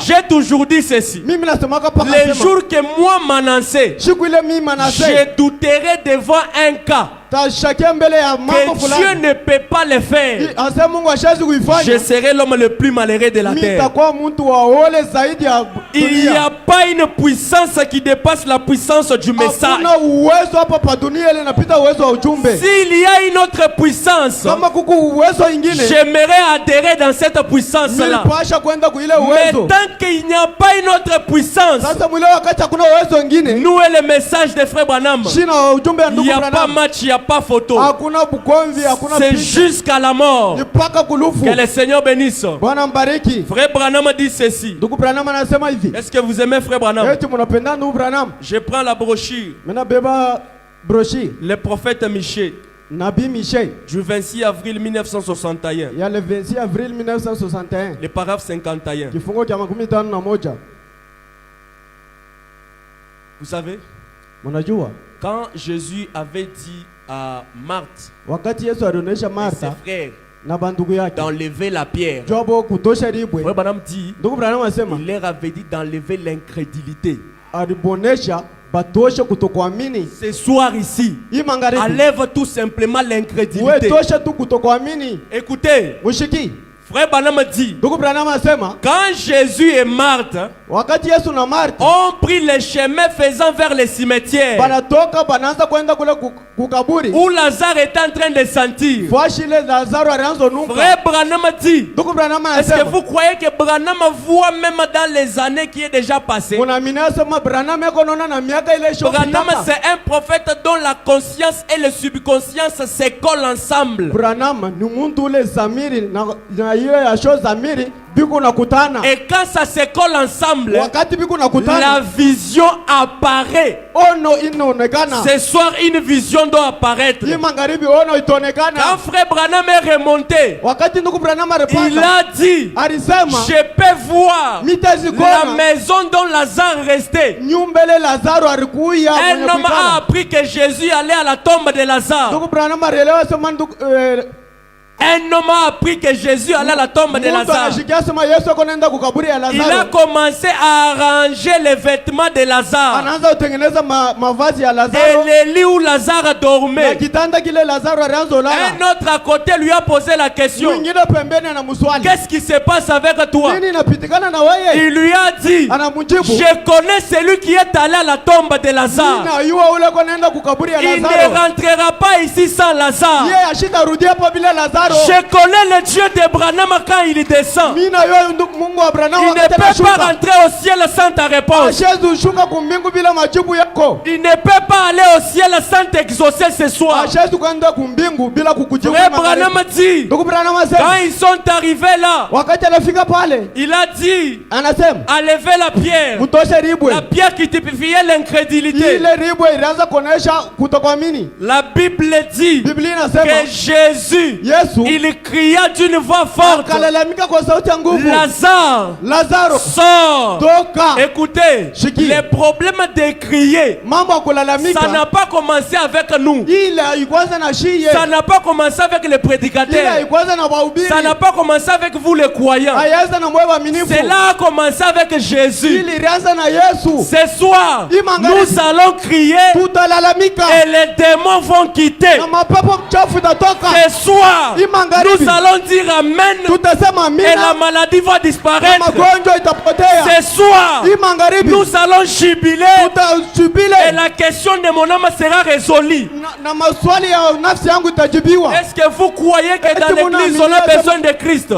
J'ai toujours dit ceci. Les jours que moi m'annonçais, je douterai devant un cas que Dieu ne peut pas le faire. Je serai l'homme le plus malheureux de la terre. Il n'y a pas une puissance qui dépasse la puissance du message. S'il y a une autre puissance, j'aimerais adhérer dans cette puissance-là. Mais tant qu'il n'y a pas une autre puissance, nous et le message de Frère Branham, il n'y a pas match, il n'y a pas photo. C'est jusqu'à la mort. Que le Seigneur bénisse. Frère Branham dit ceci. Est-ce que vous aimez Frère Branham? Je prends la brochure. Le prophète Michée. Du 26 avril 1961. Il y a le 26 avril 1961. Le paragraphe 51. Vous savez, quand Jésus avait dit à Marthe et ses frères d'enlever la pierre, Frère Branham dit, il leur avait dit d'enlever l'incrédulité. Ce soir ici, enlève tout simplement l'incrédulité. Écoutez, Frère Branham dit, quand Jésus et Marthe ont pris le chemin faisant vers le cimetière où Lazare est en train de sentir, Frère Branham dit, est-ce que vous croyez que Branham voit même dans les années qui est déjà passées? Branham c'est un prophète dont la conscience et le subconscience se collent ensemble. Et quand ça se colle ensemble, la vision apparaît. Ce soir, une vision doit apparaître. Quand Frère Branham est remonté, il a dit, je peux voir la maison dont Lazare restait. Un homme a appris que Jésus allait à la tombe de Lazare. Un homme a appris que Jésus allait à la tombe de Lazare. Il a commencé à arranger les vêtements de Lazare et les lits où Lazare dormait. Un autre à côté lui a posé la question, qu'est-ce qui se passe avec toi? Il lui a dit, je connais celui qui est allé à la tombe de Lazare. Il ne rentrera pas ici sans Lazare. Je connais le Dieu de Branham quand il descend. Il ne peut pas rentrer au ciel sans ta réponse. Il ne peut pas aller au ciel sans t'exaucer ce soir. Frère Branham dit, quand ils sont arrivés là, il a dit, enlevez la pierre. La pierre qui typifiait l'incrédulité. La Bible dit que Jésus, il cria d'une voix forte, Lazare, sors. Écoutez, les problèmes de crier, ça n'a pas commencé avec nous. Ça n'a pas commencé avec les prédicateurs. Ça n'a pas commencé avec vous les croyants. Cela a commencé avec Jésus. Ce soir, nous allons crier et les démons vont quitter. Ce soir, nous allons dire Amen et la maladie va disparaître. Ce soir, nous allons jubiler et la question de mon âme sera résolue. Est-ce que vous croyez que dans l'église on a besoin de Christ?